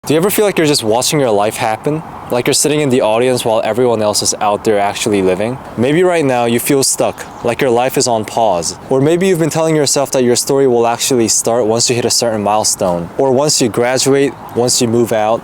Do you ever feel like you're just watching your life happen? Like you're sitting in the audience while everyone else is out there actually living? Maybe right now you feel stuck, like your life is on pause. Or maybe you've been telling yourself that your story will actually start once you hit a certain milestone. Or once you graduate, once you move out,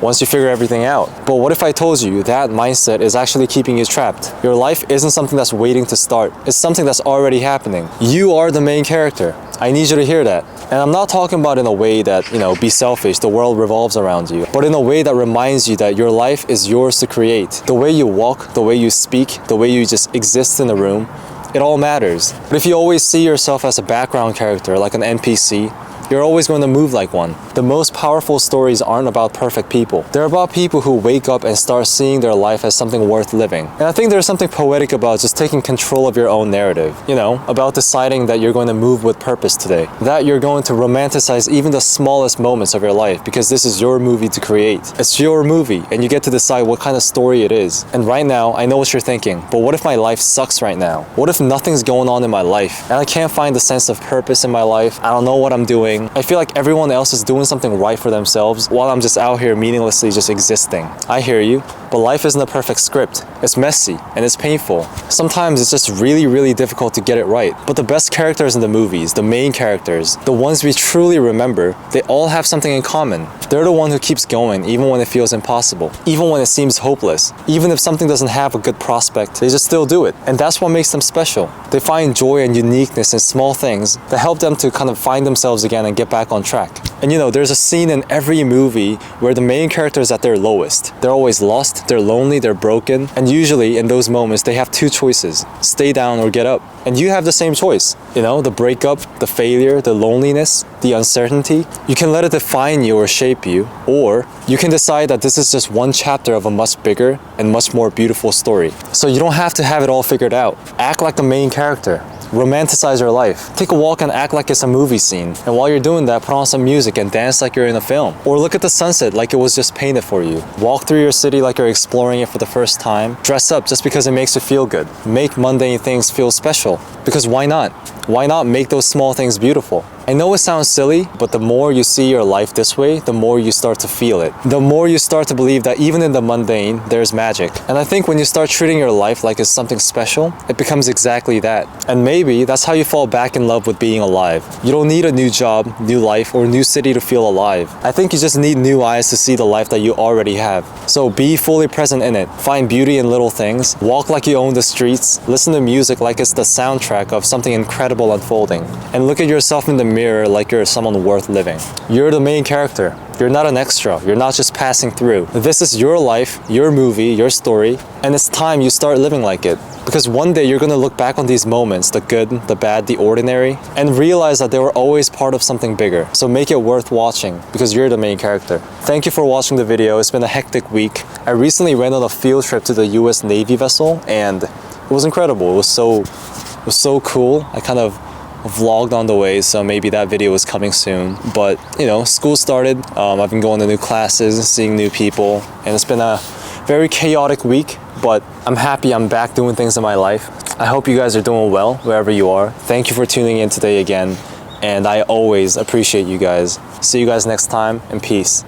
once you figure everything out. But what if I told you that mindset is actually keeping you trapped? Your life isn't something that's waiting to start. It's something that's already happening. You are the main character. I need you to hear that. And I'm not talking about in a way that, be selfish, the world revolves around you, but in a way that reminds you that your life is yours to create. The way you walk, the way you speak, the way you just exist in the room, it all matters. But if you always see yourself as a background character, like an NPC, you're always going to move like one. The most powerful stories aren't about perfect people. They're about people who wake up and start seeing their life as something worth living. And I think there's something poetic about just taking control of your own narrative, about deciding that you're going to move with purpose today, that you're going to romanticize even the smallest moments of your life because this is your movie to create. It's your movie and you get to decide what kind of story it is. And right now, I know what you're thinking, but what if my life sucks right now? What if nothing's going on in my life and I can't find the sense of purpose in my life? I don't know what I'm doing. I feel like everyone else is doing something right for themselves while I'm just out here meaninglessly just existing. I hear you, but life isn't a perfect script. It's messy and it's painful. Sometimes it's just really, really difficult to get it right. But the best characters in the movies, the main characters, the ones we truly remember, they all have something in common. They're the one who keeps going even when it feels impossible, even when it seems hopeless. Even if something doesn't have a good prospect, they just still do it. And that's what makes them special. They find joy and uniqueness in small things that help them to kind of find themselves again and get back on track. And there's a scene in every movie where the main character is at their lowest. They're always lost, they're lonely, they're broken, and usually in those moments they have two choices: stay down or get up. And you have the same choice. The breakup, the failure, the loneliness, the uncertainty. You can let it define you or shape you, or you can decide that this is just one chapter of a much bigger and much more beautiful story. So you don't have to have it all figured out. Act like the main character. Romanticize your life. Take a walk and act like it's a movie scene. And while you're doing that, put on some music and dance like you're in a film. Or look at the sunset like it was just painted for you. Walk through your city like you're exploring it for the first time. Dress up just because it makes you feel good. Make mundane things feel special. Because why not? Why not make those small things beautiful? I know it sounds silly, but the more you see your life this way, the more you start to feel it. The more you start to believe that even in the mundane, there's magic. And I think when you start treating your life like it's something special, it becomes exactly that. And maybe that's how you fall back in love with being alive. You don't need a new job, new life, or new city to feel alive. I think you just need new eyes to see the life that you already have. So be fully present in it. Find beauty in little things. Walk like you own the streets. Listen to music like it's the soundtrack of something incredible unfolding. And look at yourself in the mirror like you're someone worth living. You're the main character. You're not an extra. You're not just passing through. This is your life, your movie, your story, and it's time you start living like it. Because one day you're going to look back on these moments, the good, the bad, the ordinary, and realize that they were always part of something bigger. So make it worth watching because you're the main character. Thank you for watching the video. It's been a hectic week. I recently went on a field trip to the US Navy vessel and it was incredible. It was so cool. I kind of vlogged on the way, so maybe that video is coming soon. But school started. I've been going to new classes, seeing new people, and it's been a very chaotic week, but I'm happy I'm back doing things in my life. I hope you guys are doing well wherever you are. Thank you for tuning in today again, and I always appreciate you guys. See you guys next time, and peace.